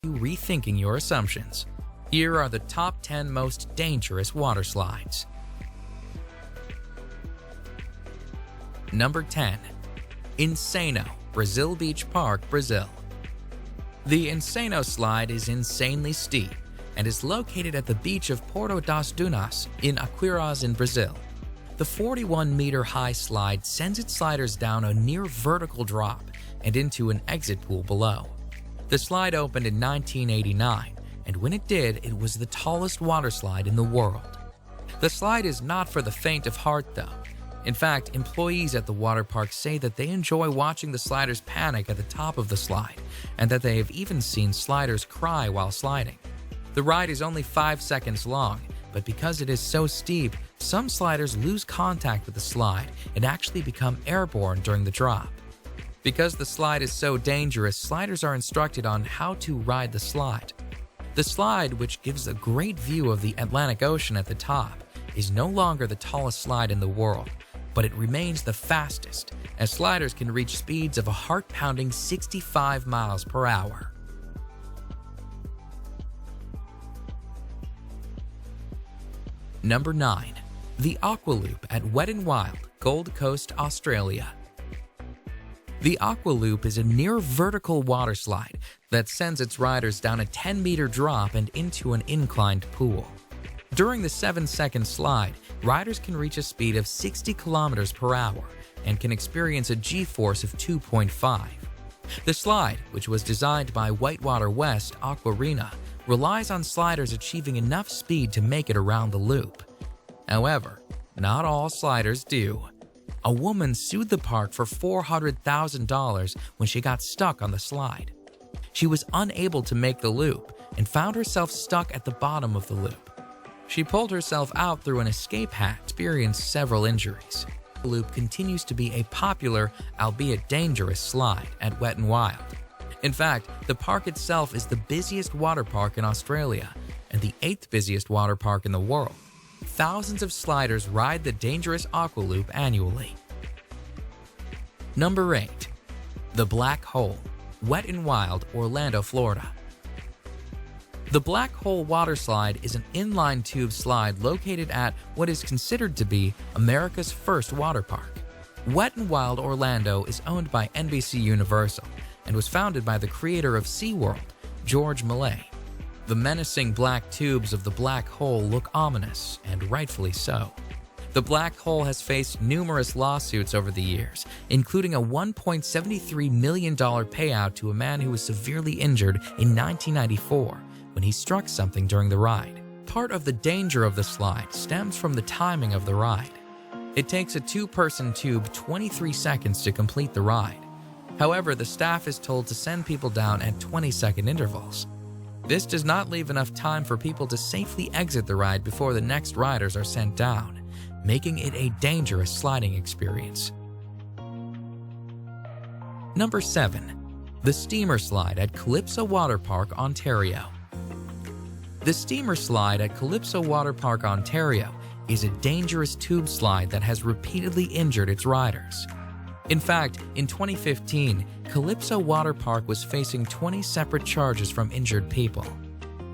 you rethinking your assumptions. Here are the top 10 most dangerous water slides. Number 10. Insano, Brazil Beach Park, Brazil. The Insano slide is insanely steep and is located at the beach of Porto das Dunas in Aquiraz in Brazil. The 41-meter-high slide sends its sliders down a near-vertical drop and into an exit pool below. The slide opened in 1989, and when it did, it was the tallest water slide in the world. The slide is not for the faint of heart, though. In fact, employees at the water park say that they enjoy watching the sliders panic at the top of the slide, and that they have even seen sliders cry while sliding. The ride is only 5 seconds long, but because it is so steep, some sliders lose contact with the slide and actually become airborne during the drop. Because the slide is so dangerous, sliders are instructed on how to ride the slide. The slide, which gives a great view of the Atlantic Ocean at the top, is no longer the tallest slide in the world, but it remains the fastest, as sliders can reach speeds of a heart-pounding 65 miles per hour. Number 9. The Aqua Loop at Wet n Wild, Gold Coast, Australia. The Aqua Loop is a near-vertical water slide that sends its riders down a 10-meter drop and into an inclined pool. During the 7-second slide, riders can reach a speed of 60 kilometers per hour and can experience a G-force of 2.5. The slide, which was designed by Whitewater West Aquarena, relies on sliders achieving enough speed to make it around the loop. However, not all sliders do. A woman sued the park for $400,000 when she got stuck on the slide. She was unable to make the loop and found herself stuck at the bottom of the loop. She pulled herself out through an escape hatch and experienced several injuries. The loop continues to be a popular, albeit dangerous, slide at Wet n Wild. In fact, the park itself is the busiest water park in Australia and the 8th busiest water park in the world. Thousands of sliders ride the dangerous Aqua Loop annually. Number 8. The Black Hole, Wet n Wild, Orlando, Florida. The Black Hole water slide is an inline tube slide located at what is considered to be America's first water park. Wet n Wild Orlando is owned by NBC Universal and was founded by the creator of SeaWorld, George Millay. The menacing black tubes of the black hole look ominous, and rightfully so. The black hole has faced numerous lawsuits over the years, including a $1.73 million payout to a man who was severely injured in 1994 when he struck something during the ride. Part of the danger of the slide stems from the timing of the ride. It takes a 2-person tube 23 seconds to complete the ride. However, the staff is told to send people down at 20-second intervals. This does not leave enough time for people to safely exit the ride before the next riders are sent down, making it a dangerous sliding experience. Number 7. The Steamer Slide at Calypso Water Park, Ontario. The Steamer Slide at Calypso Water Park, Ontario is a dangerous tube slide that has repeatedly injured its riders. In fact, in 2015, Calypso Water Park was facing 20 separate charges from injured people.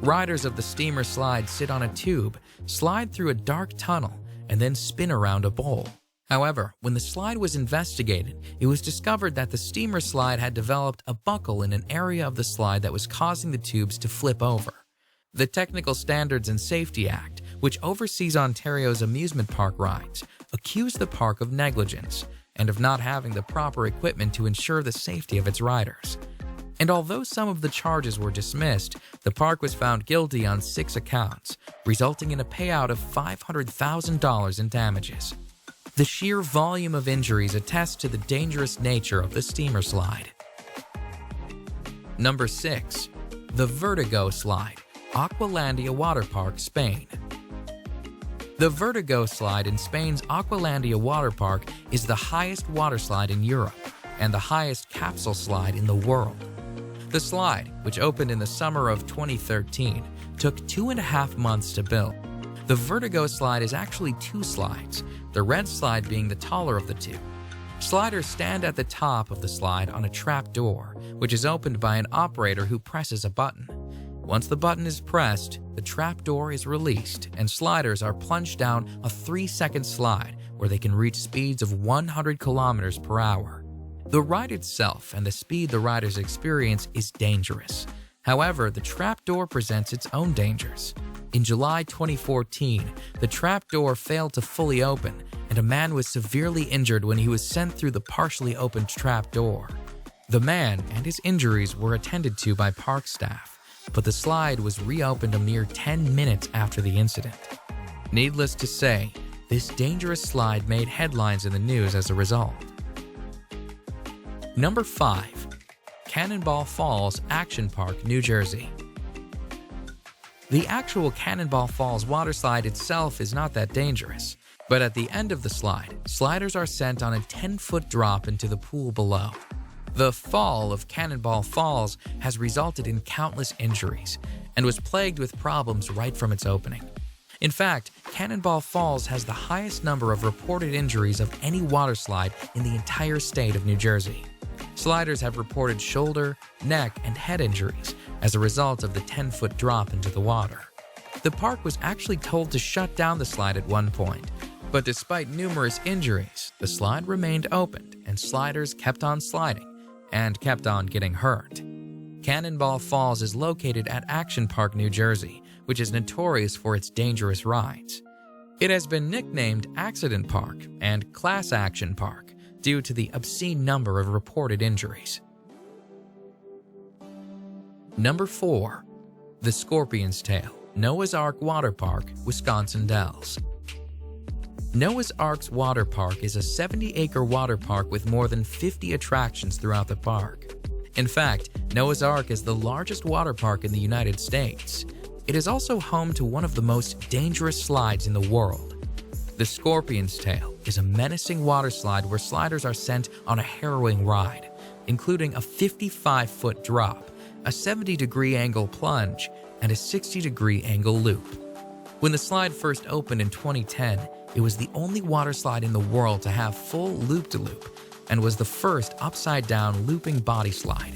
Riders of the steamer slide sit on a tube, slide through a dark tunnel, and then spin around a bowl. However, when the slide was investigated, it was discovered that the steamer slide had developed a buckle in an area of the slide that was causing the tubes to flip over. The Technical Standards and Safety Act, which oversees Ontario's amusement park rides, accused the park of negligence and of not having the proper equipment to ensure the safety of its riders. And although some of the charges were dismissed, the park was found guilty on 6 accounts, resulting in a payout of $500,000 in damages. The sheer volume of injuries attests to the dangerous nature of the steamer slide. Number 6. The Vertigo Slide, Aqualandia Water Park, Spain. The Vertigo Slide in Spain's Aqualandia Water Park is the highest water slide in Europe and the highest capsule slide in the world. The slide, which opened in the summer of 2013, took 2.5 months to build. The Vertigo Slide is actually 2 slides, the red slide being the taller of the 2. Sliders stand at the top of the slide on a trap door, which is opened by an operator who presses a button. Once the button is pressed, the trapdoor is released and sliders are plunged down a 3-second slide where they can reach speeds of 100 kilometers per hour. The ride itself and the speed the riders experience is dangerous. However, the trapdoor presents its own dangers. In July 2014, the trapdoor failed to fully open, and a man was severely injured when he was sent through the partially opened trapdoor. The man and his injuries were attended to by park staff, but the slide was reopened a mere 10 minutes after the incident. Needless to say, this dangerous slide made headlines in the news as a result. Number 5. Cannonball Falls Action Park, New Jersey. The actual Cannonball Falls waterslide itself is not that dangerous, but at the end of the slide, sliders are sent on a 10-foot drop into the pool below. The fall of Cannonball Falls has resulted in countless injuries and was plagued with problems right from its opening. In fact, Cannonball Falls has the highest number of reported injuries of any waterslide in the entire state of New Jersey. Sliders have reported shoulder, neck, and head injuries as a result of the 10-foot drop into the water. The park was actually told to shut down the slide at one point, but despite numerous injuries, the slide remained opened and sliders kept on sliding and kept on getting hurt. Cannonball Falls is located at Action Park, New Jersey, which is notorious for its dangerous rides. It has been nicknamed Accident Park and Class Action Park due to the obscene number of reported injuries. Number 4. The Scorpion's Tail, Noah's Ark Water Park, Wisconsin Dells. Noah's Ark's Water Park is a 70-acre water park with more than 50 attractions throughout the park. In fact, Noah's Ark is the largest water park in the United States. It is also home to one of the most dangerous slides in the world. The Scorpion's Tail is a menacing water slide where sliders are sent on a harrowing ride, including a 55-foot drop, a 70-degree angle plunge, and a 60-degree angle loop. When the slide first opened in 2010, it was the only water slide in the world to have full loop-de-loop and was the first upside-down looping body slide.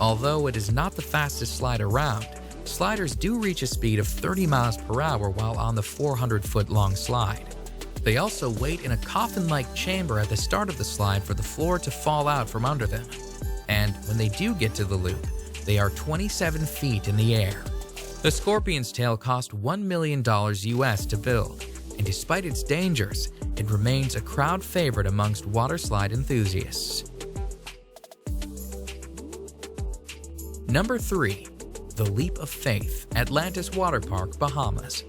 Although it is not the fastest slide around, sliders do reach a speed of 30 miles per hour while on the 400-foot-long slide. They also wait in a coffin-like chamber at the start of the slide for the floor to fall out from under them. And when they do get to the loop, they are 27 feet in the air. The Scorpion's Tail cost $1 million US to build, and despite its dangers, it remains a crowd favorite amongst waterslide enthusiasts. Number 3. The Leap of Faith, Atlantis Water Park, Bahamas.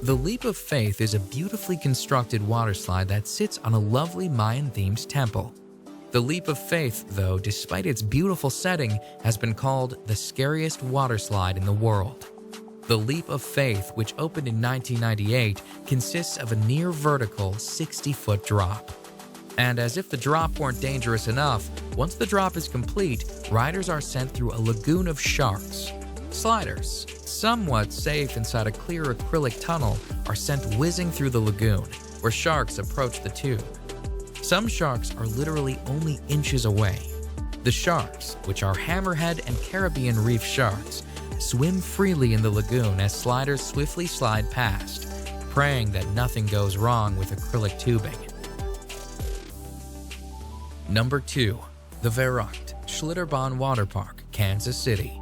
The Leap of Faith is a beautifully constructed waterslide that sits on a lovely Mayan-themed temple. The Leap of Faith, though, despite its beautiful setting, has been called the scariest waterslide in the world. The Leap of Faith, which opened in 1998, consists of a near-vertical 60-foot drop. And as if the drop weren't dangerous enough, once the drop is complete, riders are sent through a lagoon of sharks. Sliders, somewhat safe inside a clear acrylic tunnel, are sent whizzing through the lagoon, where sharks approach the tube. Some sharks are literally only inches away. The sharks, which are hammerhead and Caribbean reef sharks, swim freely in the lagoon as sliders swiftly slide past, praying that nothing goes wrong with acrylic tubing. Number 2. The Verrückt Schlitterbahn Water Park, Kansas City.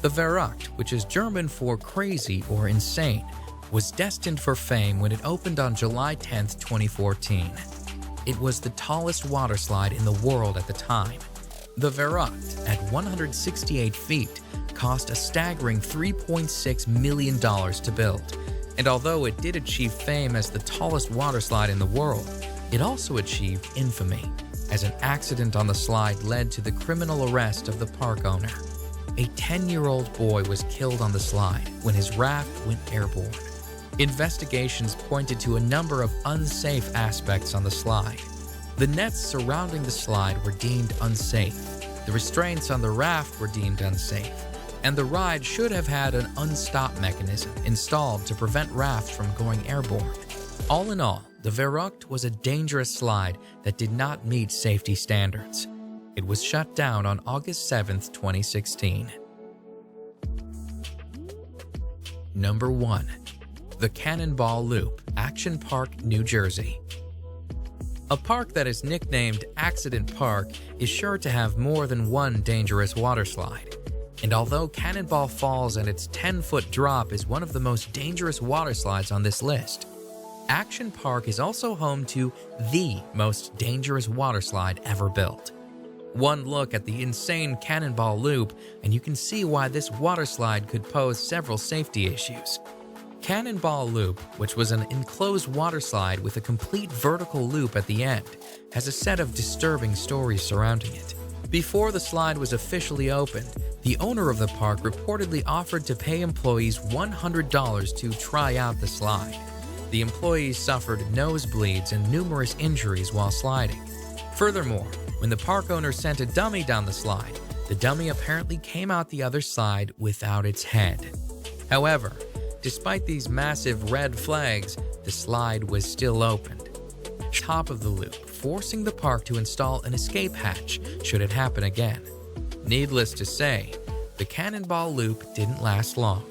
The Verrückt, which is German for crazy or insane, was destined for fame when it opened on July 10, 2014. It was the tallest waterslide in the world at the time. The Verrückt, at 168 feet, cost a staggering $3.6 million to build, and although it did achieve fame as the tallest waterslide in the world, it also achieved infamy, as an accident on the slide led to the criminal arrest of the park owner. A 10-year-old boy was killed on the slide when his raft went airborne. Investigations pointed to a number of unsafe aspects on the slide. The nets surrounding the slide were deemed unsafe, the restraints on the raft were deemed unsafe, and the ride should have had an unstop mechanism installed to prevent rafts from going airborne. All in all, the Verrückt was a dangerous slide that did not meet safety standards. It was shut down on August 7, 2016. Number 1. The Cannonball Loop, Action Park, New Jersey. A park that is nicknamed Accident Park is sure to have more than one dangerous waterslide. And although Cannonball Falls and its 10-foot drop is one of the most dangerous waterslides on this list, Action Park is also home to the most dangerous waterslide ever built. One look at the insane Cannonball Loop and you can see why this waterslide could pose several safety issues. Cannonball Loop, which was an enclosed waterslide with a complete vertical loop at the end, has a set of disturbing stories surrounding it. Before the slide was officially opened, the owner of the park reportedly offered to pay employees $100 to try out the slide. The employees suffered nosebleeds and numerous injuries while sliding. Furthermore, when the park owner sent a dummy down the slide, the dummy apparently came out the other side without its head. However, despite these massive red flags, the slide was still opened. Top of the loop, forcing the park to install an escape hatch should it happen again. Needless to say, the Cannonball Loop didn't last long.